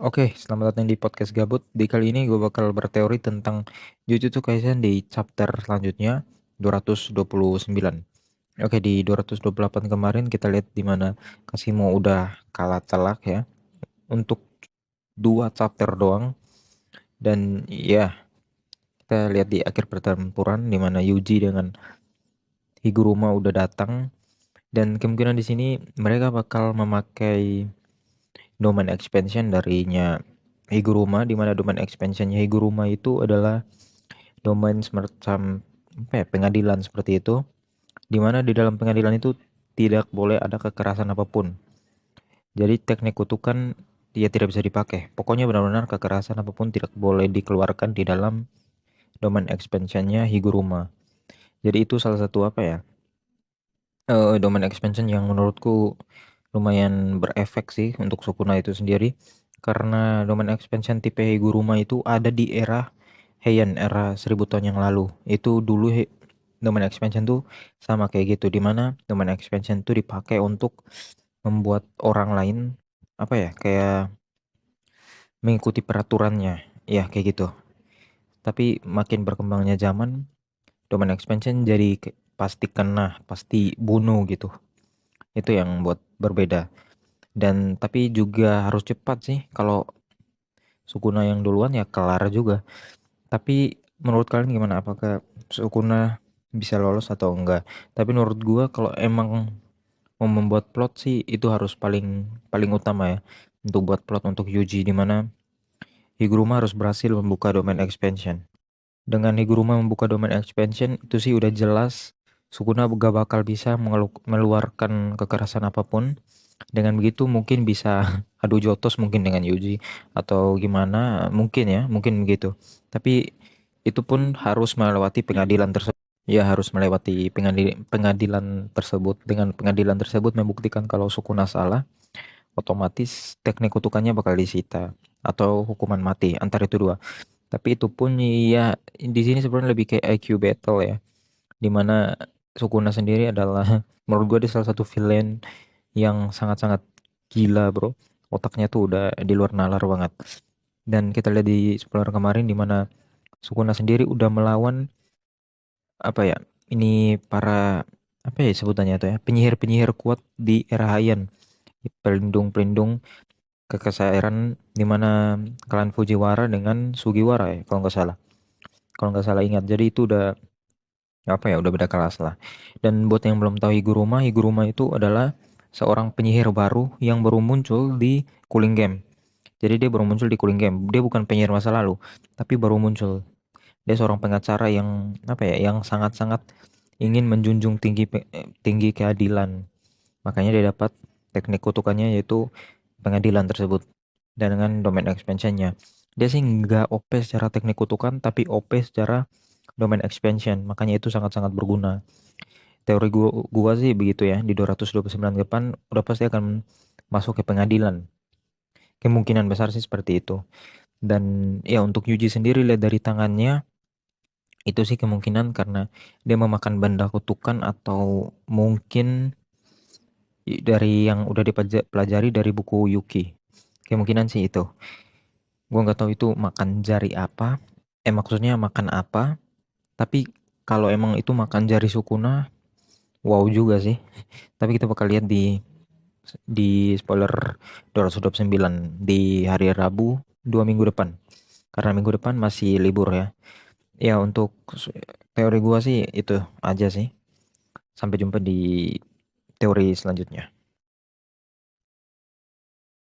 Oke, selamat datang di podcast Gabut. Di kali ini gue bakal berteori tentang Jujutsu Kaisen di chapter selanjutnya 229. Oke, di 228 kemarin kita lihat di mana Kasimo udah kalah telak ya untuk dua chapter doang, dan ya kita lihat di akhir pertempuran di mana Yuji dengan Higuruma udah datang, dan kemungkinan di sini mereka bakal memakai domain expansion darinya Higuruma, di mana domain expansionnya Higuruma itu adalah domain semacam apa ya, pengadilan seperti itu, di mana di dalam pengadilan itu tidak boleh ada kekerasan apapun. Jadi teknik kutukan dia tidak bisa dipakai. Pokoknya benar-benar kekerasan apapun tidak boleh dikeluarkan di dalam domain expansionnya Higuruma. Jadi itu salah satu apa ya, domain expansion yang menurutku lumayan berefek sih untuk Sukuna itu sendiri, karena domain expansion tipe Higuruma itu ada di era Heian, era 1000 tahun yang lalu. Itu dulu domain expansion tuh sama kayak gitu, dimana domain expansion tuh dipakai untuk membuat orang lain apa ya, kayak mengikuti peraturannya ya kayak gitu. Tapi makin berkembangnya zaman, domain expansion jadi pasti kena, pasti bunuh gitu. Itu yang buat berbeda. Dan tapi juga harus cepat sih. Kalau Sukuna yang duluan ya kelar juga. Tapi menurut kalian gimana? Apakah Sukuna bisa lolos atau enggak? Tapi menurut gua kalau emang mau membuat plot sih itu harus paling paling utama ya, untuk buat plot untuk Yuji, di mana Higuruma harus berhasil membuka domain expansion. Dengan Higuruma membuka domain expansion itu sih udah jelas Sukuna gak bakal bisa meluarkan kekerasan apapun. Dengan begitu mungkin bisa adu jotos mungkin dengan Yuji atau gimana, mungkin ya, mungkin begitu. Tapi itu pun harus melewati pengadilan tersebut. Ya harus melewati pengadilan tersebut. Dengan pengadilan tersebut membuktikan kalau Sukuna salah, otomatis teknik kutukannya bakal disita atau hukuman mati, antara itu dua. Tapi itu pun ya di sini sebenarnya lebih kayak IQ battle ya, dimana Sukuna sendiri adalah menurut gue dia salah satu villain yang sangat-sangat gila bro. Otaknya tuh udah di luar nalar banget. Dan kita lihat di spoiler kemarin di mana Sukuna sendiri udah melawan apa ya, ini para apa ya sebutannya tuh ya, penyihir-penyihir kuat di era Heian, pelindung-pelindung kekaisaran, di mana klan Fujiwara dengan Sugiwara ya kalau nggak salah ingat. Jadi itu udah apa ya, udah beda kelas lah. Dan buat yang belum tahu Higuruma, Higuruma itu adalah seorang penyihir baru yang baru muncul di Cooling Game. Jadi dia baru muncul di Cooling Game. Dia bukan penyihir masa lalu, tapi baru muncul. Dia seorang pengacara yang apa ya, yang sangat-sangat ingin menjunjung tinggi keadilan. Makanya dia dapat teknik kutukannya yaitu pengadilan tersebut. Dan dengan domain expansionnya, dia sih nggak OP secara teknik kutukan, tapi OP secara domain expansion. Makanya itu sangat-sangat berguna. Teori gua sih begitu ya, di 229 ke depan udah pasti akan masuk ke pengadilan. Kemungkinan besar sih seperti itu. Dan ya untuk Yuji sendiri lihat dari tangannya, itu sih kemungkinan karena dia memakan benda kutukan, atau mungkin dari yang udah dipelajari dari buku Yuki. Kemungkinan sih itu. Gua nggak tahu itu makan jari apa. Maksudnya makan apa. Tapi kalau emang itu makan jari Sukuna, wow juga sih. Tapi kita bakal lihat di spoiler 229 di hari Rabu 2 minggu depan. Karena minggu depan masih libur ya. Ya untuk teori gua sih itu aja sih. Sampai jumpa di teori selanjutnya.